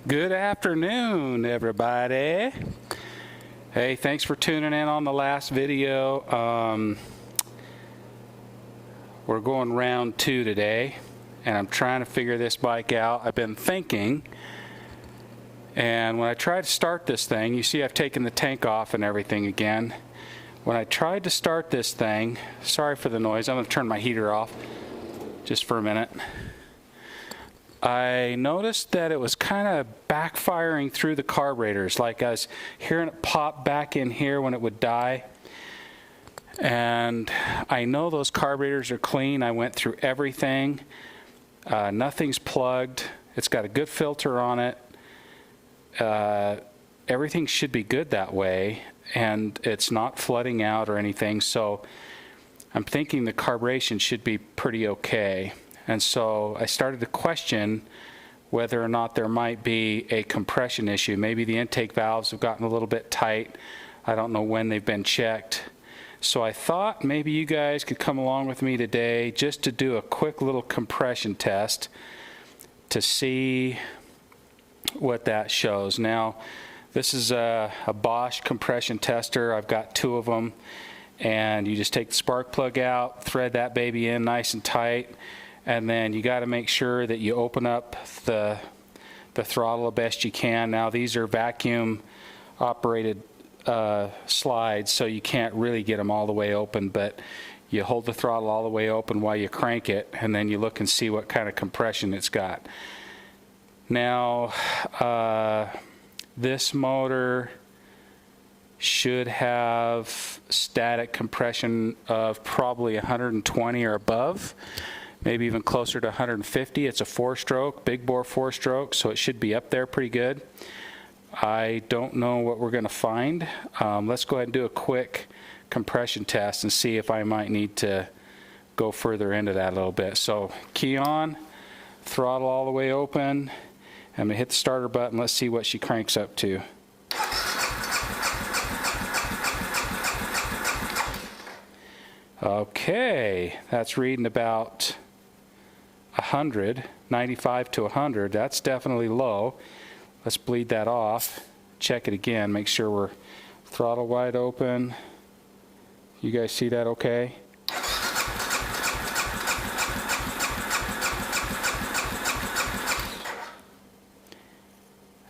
Good afternoon, everybody. Hey, thanks for tuning in on the last video. We're going round 2 today, and I'm trying to figure this bike out. I've been thinking, and when I tried to start this thing, you see I've taken the tank off and everything again. When I tried to start this thing, sorry for the noise, I'm going to turn my heater off just for a minute. I noticed that it was kind of backfiring through the carburetors, like I was hearing it pop back in here when it would die. And I know those carburetors are clean. I went through everything. Nothing's plugged. It's got a good filter on it. Everything should be good that way, and it's not flooding out or anything. So I'm thinking the carburation should be pretty okay. And so I started to question whether or not there might be a compression issue. Maybe the intake valves have gotten a little bit tight. I don't know when they've been checked. So I thought maybe you guys could come along with me today just to do a quick little compression test to see what that shows. Now, this is a Bosch compression tester. I've got 2 of them. And you just take the spark plug out, thread that baby in nice and tight. And then you got to make sure that you open up the throttle the best you can. Now these are vacuum operated slides, so you can't really get them all the way open, but you hold the throttle all the way open while you crank it, and then you look and see what kind of compression it's got. Now this motor should have static compression of probably 120 or above, maybe even closer to 150. It's a 4-stroke, big bore 4-stroke, so it should be up there pretty good. I don't know what we're going to find. Let's go ahead and do a quick compression test and see if I might need to go further into that a little bit. So key on, throttle all the way open. I'm going to hit the starter button. Let's see what she cranks up to. Okay, that's reading about 100, 95 to 100. That's definitely low. Let's bleed that off. Check it again. Make sure we're throttle wide open. You guys see that okay?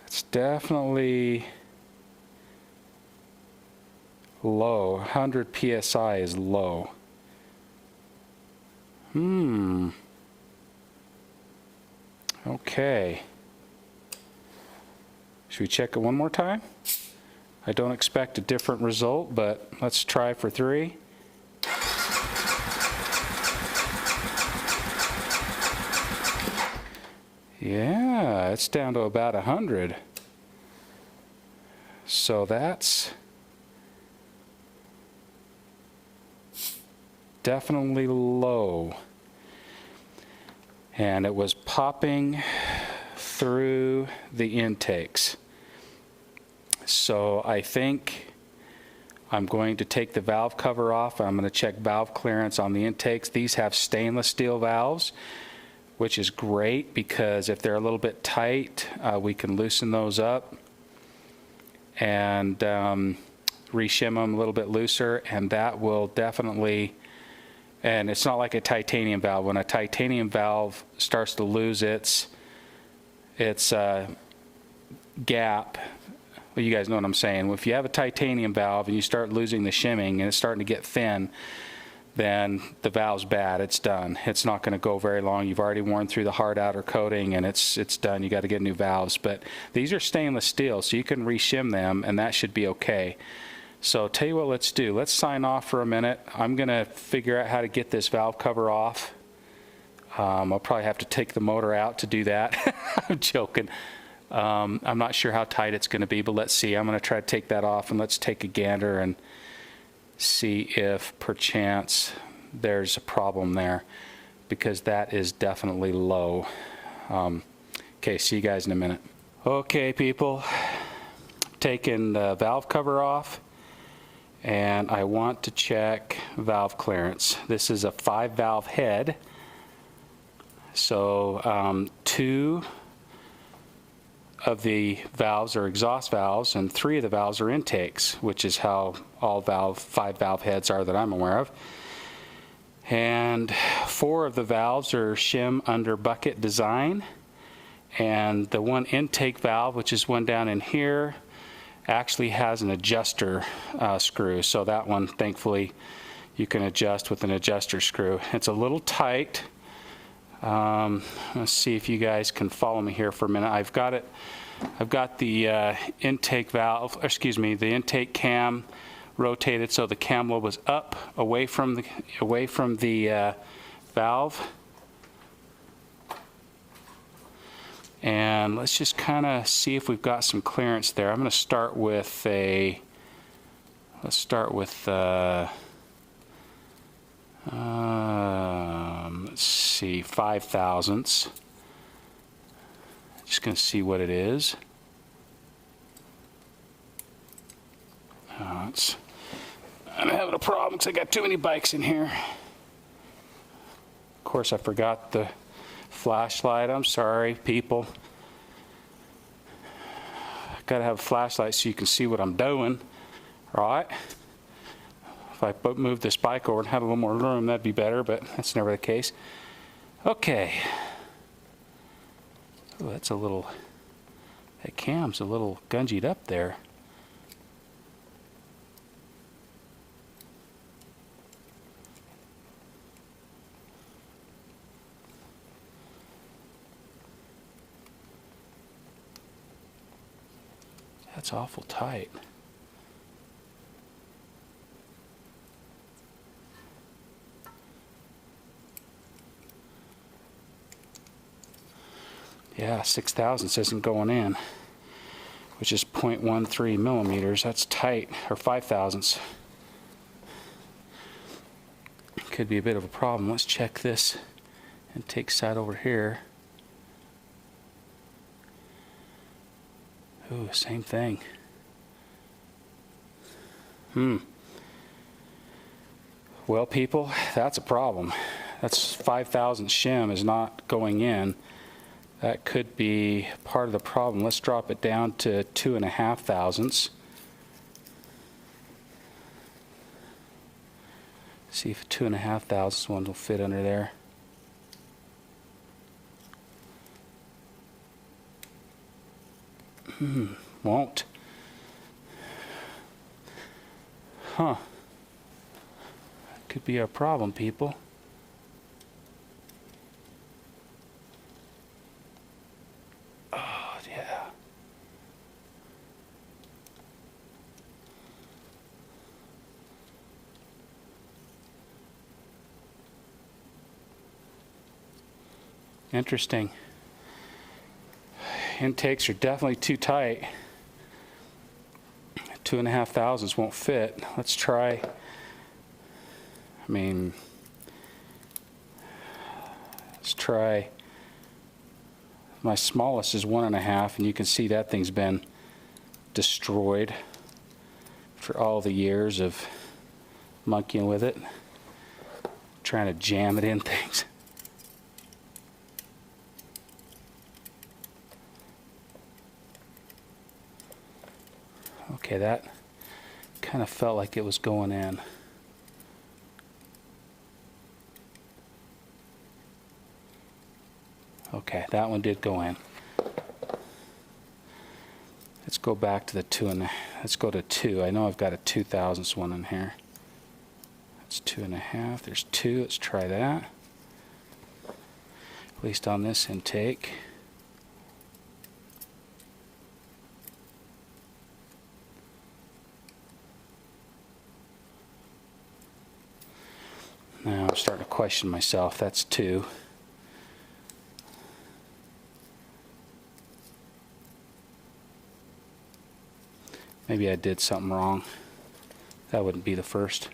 It's definitely low. 100 psi is low. Okay. Should we check it one more time? I don't expect a different result, but let's try for 3. Yeah, it's down to about 100. So that's definitely low. And it was popping through the intakes. So I think I'm going to take the valve cover off. I'm going to check valve clearance on the intakes. These have stainless steel valves, which is great because if they're a little bit tight, we can loosen those up and re-shim them a little bit looser, and that will definitely. And it's not like a titanium valve. When a titanium valve starts to lose its gap, well, you guys know what I'm saying. If you have a titanium valve and you start losing the shimming and it's starting to get thin, then the valve's bad. It's done. It's not going to go very long. You've already worn through the hard outer coating and it's done. You got to get new valves. But these are stainless steel, so you can re-shim them, and that should be okay. So tell you what, let's do. Let's sign off for a minute. I'm going to figure out how to get this valve cover off. I'll probably have to take the motor out to do that. I'm joking. I'm not sure how tight it's going to be, but let's see. I'm going to try to take that off, and let's take a gander and see if perchance there's a problem there, because that is definitely low. Okay, see you guys in a minute. Okay, people. Taking the valve cover off, and I want to check valve clearance. This is a 5-valve head, so 2 of the valves are exhaust valves, and 3 of the valves are intakes, which is how all 5 valve heads are that I'm aware of. And 4 of the valves are shim under bucket design, and the one intake valve, which is one down in here, actually has an adjuster screw. So that one, thankfully, you can adjust with an adjuster screw. It's a little tight. Let's see if you guys can follow me here for a minute. I've got the intake valve, excuse me, the intake cam rotated so the cam lobe was up away from the valve. And let's just kind of see if we've got some clearance there. I'm going to start with let's see, 5 thousandths. Just going to see what it is. I'm having a problem because I got too many bikes in here. Of course, I forgot the flashlight. I'm sorry, people. Gotta have a flashlight so you can see what I'm doing, right? If I move this bike over and have a little more room, that'd be better, but that's never the case. Okay. Oh, that's a little, that cam's a little gungied up there. That's awful tight. Yeah, 6 thousandths isn't going in, which is 0.13 millimeters. That's tight, or 5 thousandths. Could be a bit of a problem. Let's check this intake side over here. Ooh, same thing. Well, people, that's a problem. That's 5 thousandths shim is not going in. That could be part of the problem. Let's drop it down to 2.5 thousandths. See if 2.5 thousandths one will fit under there. Won't. Huh. Could be a problem, people. Oh, yeah. Interesting. Intakes are definitely too tight. 2.5 thousandths won't fit. Let's try. Let's try. My smallest is 1.5, and you can see that thing's been destroyed for all the years of monkeying with it, trying to jam it in things. Okay, that kind of felt like it was going in. Okay, that one did go in. Let's go back to the 2 and let's go to 2. I know I've got a 2 thousandths one in here. That's 2.5. There's 2. Let's try that. At least on this intake. Now I'm starting to question myself. That's 2. Maybe I did something wrong. That wouldn't be the first.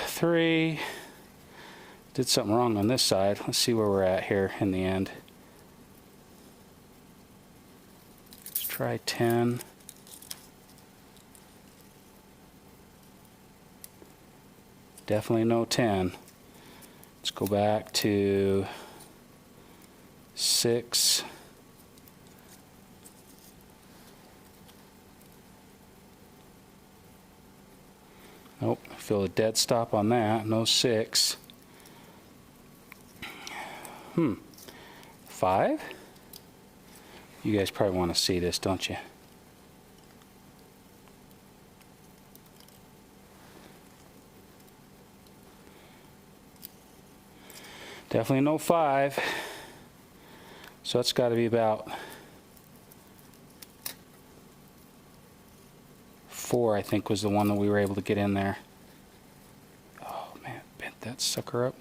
Three. Did something wrong on this side. Let's see where we're at here in the end. Let's try 10. Definitely no 10. Let's go back to 6. Nope, feel a dead stop on that. No 6. 5? You guys probably want to see this, don't you? Definitely no 5. So that's got to be about 4, I think, was the one that we were able to get in there. Oh man, bent that sucker up.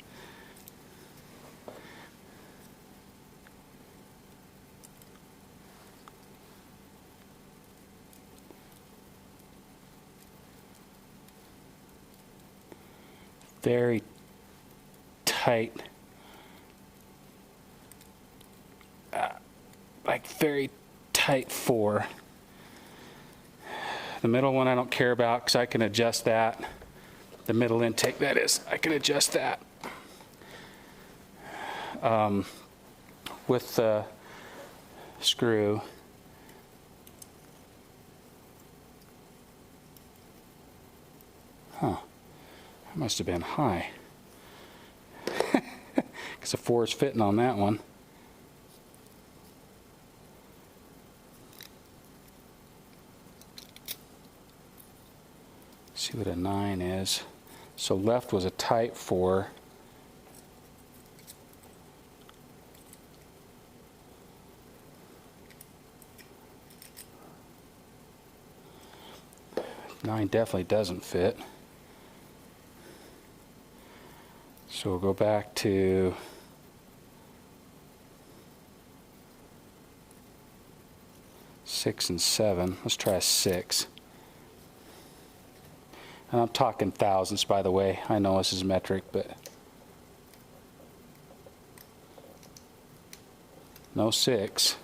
Very tight. Like very tight 4. The middle one I don't care about because I can adjust that. The middle intake, that is, I can adjust that. With the screw. Huh. That must have been high. Because the 4 is fitting on that one. See what a 9 is. So left was a tight 4. Nine definitely doesn't fit. So we'll go back to six and 7. Let's try a 6. And I'm talking thousandths, by the way. I know this is metric, but no 6.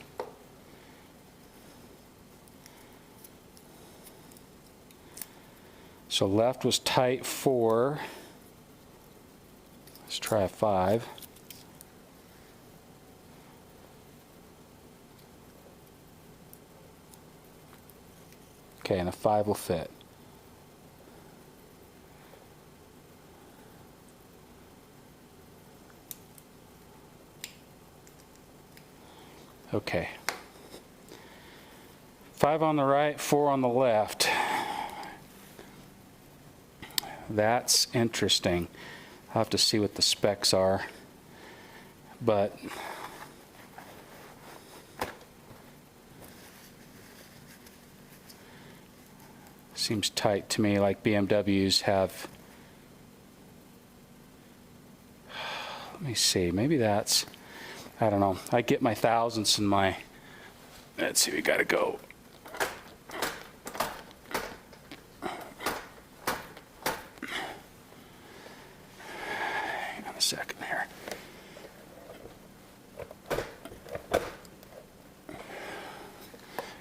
So left was tight 4. Let's try a 5. Okay, and a 5 will fit. Okay. 5 on the right, 4 on the left. That's interesting. I'll have to see what the specs are. But seems tight to me, like BMWs have. Let me see, maybe that's, I don't know. I get my thousandths in my, let's see, we gotta go. Hang on a second here.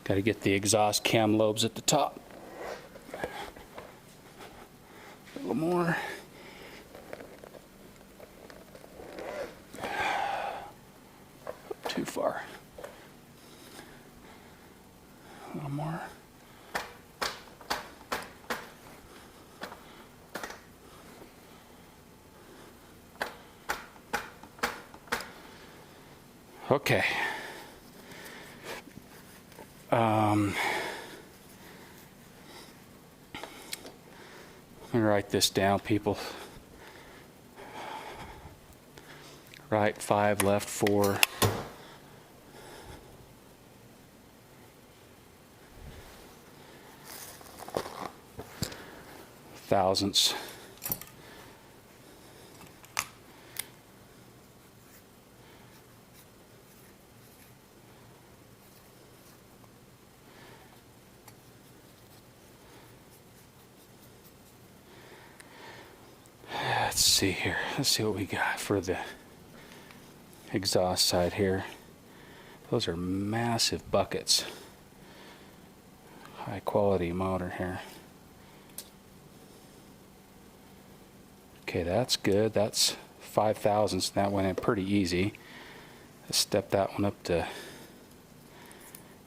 Gotta get the exhaust cam lobes at the top. A little more. Too far. A little more. Okay. Let me write this down, people. Right 5, left 4. Thousandths. Let's see here. Let's see what we got for the exhaust side here. Those are massive buckets. High quality motor here. Okay, that's good. That's 5 thousandths. That went in pretty easy. Let's step that one up to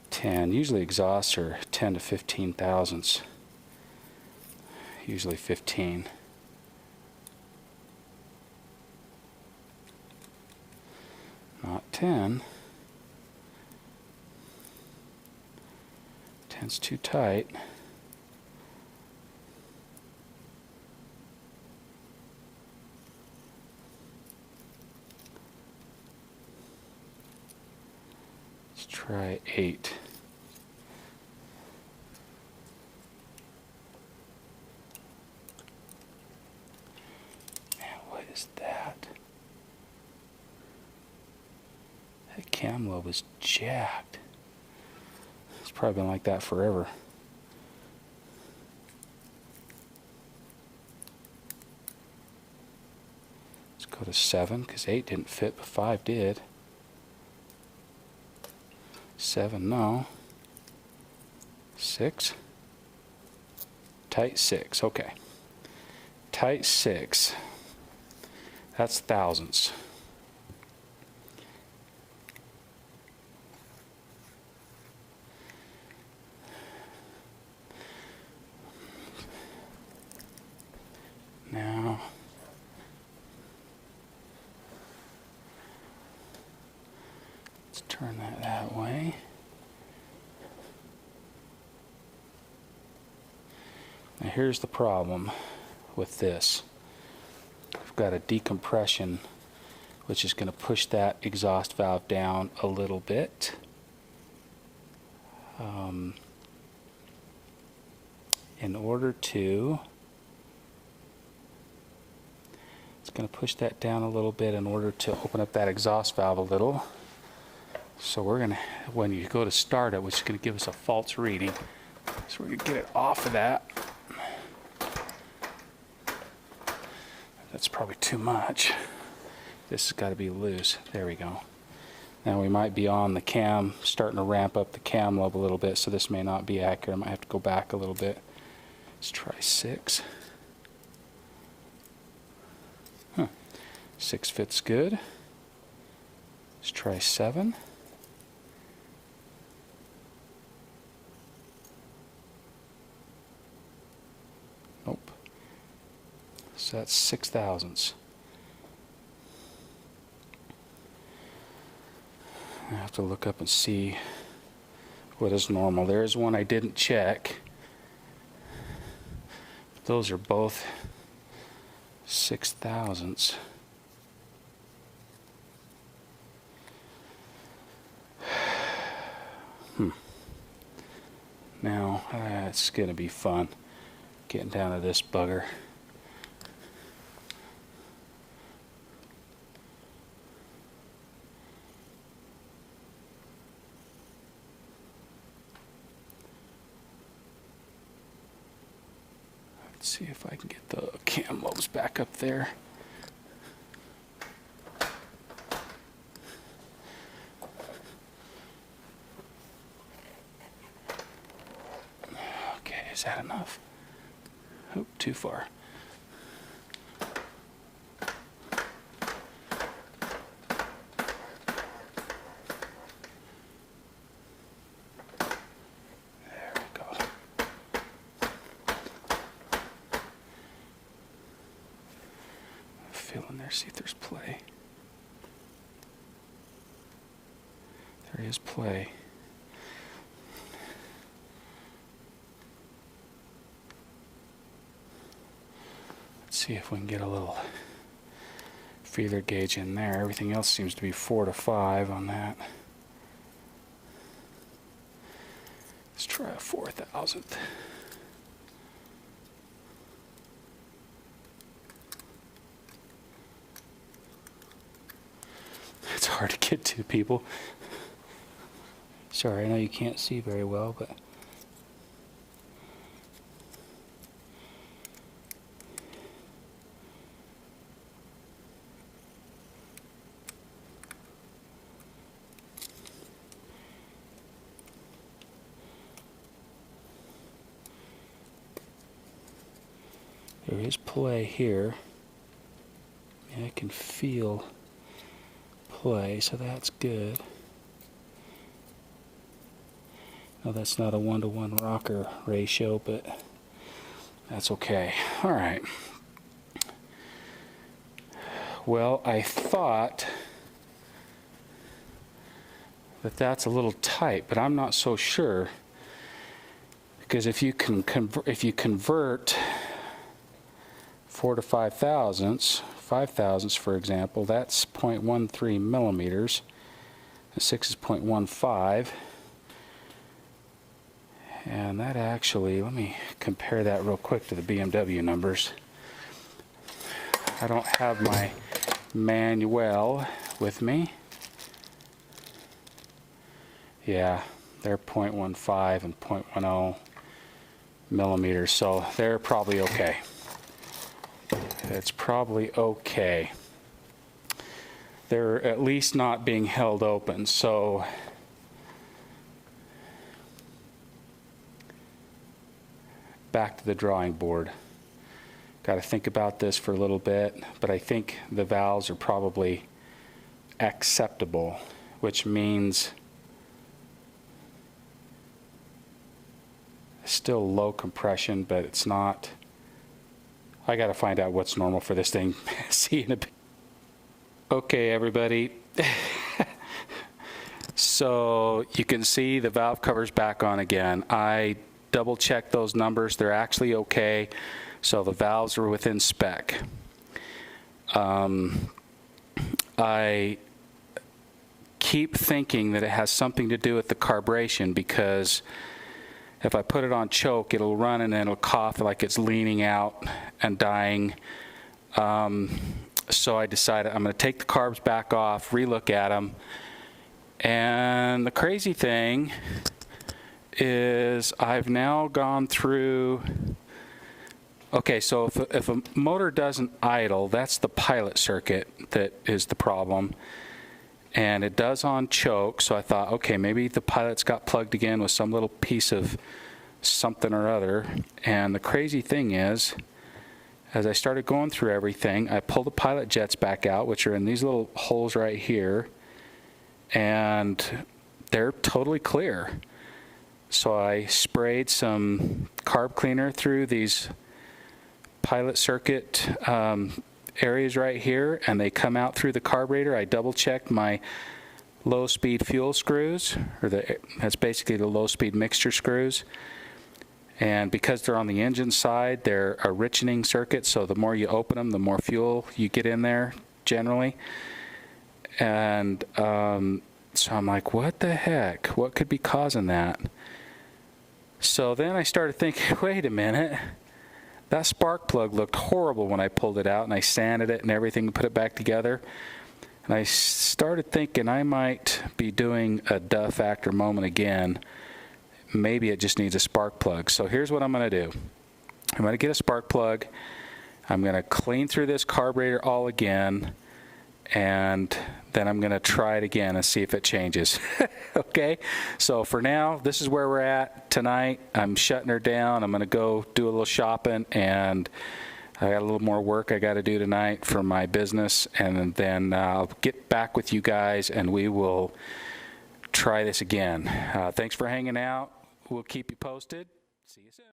10. Usually exhausts are 10 to 15 thousandths. Usually 15. Not 10. 10's too tight. Let's try 8. Man, what is that? That cam lobe is jacked. It's probably been like that forever. Let's go to 7 because 8 didn't fit, but 5 did. 7, no. 6. Tight 6, okay. Tight 6. That's thousandths. Now, let's turn that way. Now here's the problem with this. I've got a decompression, which is going to push that exhaust valve down a little bit. In order to, it's going to push that down a little bit in order to open up that exhaust valve a little. So we're going to, when you go to start it, which is going to give us a false reading, so we're going to get it off of that. That's probably too much. This has got to be loose. There we go. Now we might be on the cam, starting to ramp up the cam lobe a little bit, so this may not be accurate. I might have to go back a little bit. Let's try 6. 6 fits good. Let's try 7. Nope. So that's 6 thousandths. I have to look up and see what is normal. There is one I didn't check. Those are both 6 thousandths. Now, it's going to be fun getting down to this bugger. Let's see if I can get the cam lobes back up there. Is that enough? Oh, too far. There we go. Feel in there, see if there's play. There is play. See if we can get a little feeler gauge in there. Everything else seems to be 4 to 5 on that. Let's try a 4,000th. It's hard to get to, people. Sorry, I know you can't see very well, but there is play here. Yeah, I can feel play, so that's good. No, that's not a 1-to-1 rocker ratio, but that's okay. All right. Well, I thought that that's a little tight, but I'm not so sure, because if you convert 4 to 5 thousandths, for example, that's 0.13 millimeters. 6 is 0.15. And that actually, let me compare that real quick to the BMW numbers. I don't have my manual with me. Yeah, they're 0.15 and 0.10 millimeters, so they're probably okay. It's probably okay. They're at least not being held open, so back to the drawing board. Got to think about this for a little bit, but I think the valves are probably acceptable, which means still low compression, but it's not. I got to find out what's normal for this thing. See you in a bit. Okay, everybody. So you can see the valve cover's back on again. I double checked those numbers. They're actually okay. So the valves are within spec. I keep thinking that it has something to do with the carburation, because if I put it on choke, it'll run and then it'll cough like it's leaning out and dying. So I decided I'm going to take the carbs back off, relook at them. And the crazy thing is I've now gone through. Okay, so if a motor doesn't idle, that's the pilot circuit that is the problem. And it does on choke, so I thought, okay, maybe the pilot's got plugged again with some little piece of something or other. And the crazy thing is, as I started going through everything, I pulled the pilot jets back out, which are in these little holes right here, and they're totally clear. So I sprayed some carb cleaner through these pilot circuit areas right here, and they come out through the carburetor. I double checked my low speed fuel screws, or that's basically the low speed mixture screws. And because they're on the engine side, they're a richening circuit, so the more you open them, the more fuel you get in there generally. And so I'm like, what the heck? What could be causing that? So then I started thinking, wait a minute. That spark plug looked horrible when I pulled it out, and I sanded it and everything and put it back together. And I started thinking I might be doing a duh factor moment again. Maybe it just needs a spark plug. So here's what I'm going to do. I'm going to get a spark plug. I'm going to clean through this carburetor all again, and then I'm going to try it again and see if it changes. Okay? So for now, this is where we're at tonight. I'm shutting her down. I'm going to go do a little shopping, and I got a little more work I got to do tonight for my business, and then I'll get back with you guys, and we will try this again. Thanks for hanging out. We'll keep you posted. See you soon.